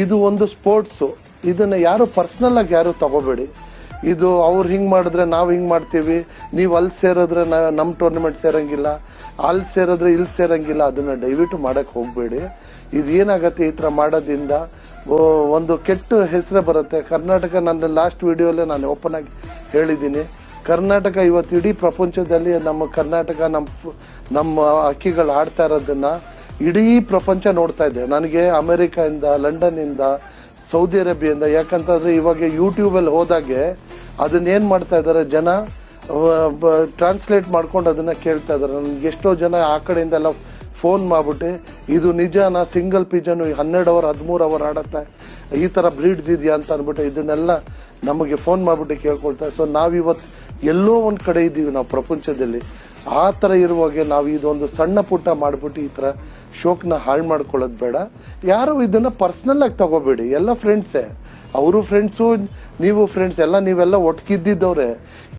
ಇದು ಒಂದು ಸ್ಪೋರ್ಟ್ಸು. ಇದನ್ನ ಯಾರು ಪರ್ಸನಲ್ ಆಗಿ ಯಾರು ತಗೋಬೇಡಿ. ಇದು ಅವ್ರು ಹಿಂಗ್ ಮಾಡಿದ್ರೆ ನಾವು ಹಿಂಗ್ ಮಾಡ್ತೀವಿ, ನೀವು ಅಲ್ಲಿ ಸೇರಿದ್ರೆ ನಮ್ಮ ಟೂರ್ನಮೆಂಟ್ ಸೇರಂಗಿಲ್ಲ, ಅಲ್ಲಿ ಸೇರಿದ್ರೆ ಇಲ್ಲಿ ಸೇರಂಗಿಲ್ಲ, ಅದನ್ನ ದಯವಿಟ್ಟು ಮಾಡಕ್ ಹೋಗ್ಬೇಡಿ. ಇದು ಏನಾಗತ್ತೆ ಈ ತರ ಮಾಡೋದ್ರಿಂದ ಒಂದು ಕೆಟ್ಟ ಹೆಸರೇ ಬರುತ್ತೆ. ಕರ್ನಾಟಕ, ನನ್ನ ಲಾಸ್ಟ್ ವಿಡಿಯೋಲ್ಲೇ ನಾನು ಓಪನ್ ಆಗಿ ಹೇಳಿದ್ದೀನಿ, ಕರ್ನಾಟಕ ಇವತ್ತು ಇಡೀ ಪ್ರಪಂಚದಲ್ಲಿ ನಮ್ಮ ಕರ್ನಾಟಕ ನಮ್ಮ ಅಕ್ಕಿಗಳು ಆಡ್ತಾ ಇರೋದನ್ನ ಇಡೀ ಪ್ರಪಂಚ ನೋಡ್ತಾ ಇದೆ. ನನಗೆ ಅಮೆರಿಕದಿಂದ, ಲಂಡನ್ ಇಂದ, ಸೌದಿ ಅರೇಬಿಯಿಂದ, ಯಾಕಂತಂದ್ರೆ ಇವಾಗ ಯೂಟ್ಯೂಬ್ ಅಲ್ಲಿ ಹೋದಾಗೆ ಅದನ್ನ ಏನ್ ಮಾಡ್ತಾ ಇದಾರೆ ಜನ ಟ್ರಾನ್ಸ್ಲೇಟ್ ಮಾಡ್ಕೊಂಡು ಅದನ್ನ ಕೇಳ್ತಾ ಇದಾರೆ. ನನ್ಗೆ ಎಷ್ಟೋ ಜನ ಆ ಕಡೆಯಿಂದ ಎಲ್ಲ ಫೋನ್ ಮಾಡ್ಬಿಟ್ಟು ಇದು ನಿಜಾನ, ಸಿಂಗಲ್ ಪಿಜನ್ 12 ಅವರ್ 13 ಅವರ್ ಆಡತ್ತೆ, ಈ ತರ ಬ್ರೀಡ್ಸ್ ಇದೆಯಾ ಅಂತ ಅನ್ಬಿಟ್ಟು ಇದನ್ನೆಲ್ಲ ನಮಗೆ ಫೋನ್ ಮಾಡ್ಬಿಟ್ಟು ಕೇಳ್ಕೊಳ್ತಾರೆ. ಸೊ ನಾವಿವತ್ತು ಎಲ್ಲೋ ಒಂದ್ ಕಡೆ ಇದ್ದೀವಿ ನಾವು ಪ್ರಪಂಚದಲ್ಲಿ. ಆ ತರ ಇರುವಾಗ ನಾವು ಇದೊಂದು ಸಣ್ಣ ಪುಟ್ಟ ಮಾಡ್ಬಿಟ್ಟು ಈ ತರ ಶೋಕ್ನ ಹಾಳು ಮಾಡ್ಕೊಳ್ಳೋದು ಬೇಡ. ಯಾರು ಇದನ್ನ ಪರ್ಸನಲ್ ಆಗಿ ತಗೋಬೇಡಿ. ಎಲ್ಲ ಫ್ರೆಂಡ್ಸೇ, ಅವರು ಫ್ರೆಂಡ್ಸು, ನೀವು ಫ್ರೆಂಡ್ಸ್, ಎಲ್ಲ ನೀವೆಲ್ಲ ಒಟ್ಟಿಗಿದ್ದಿದ್ದವ್ರೆ.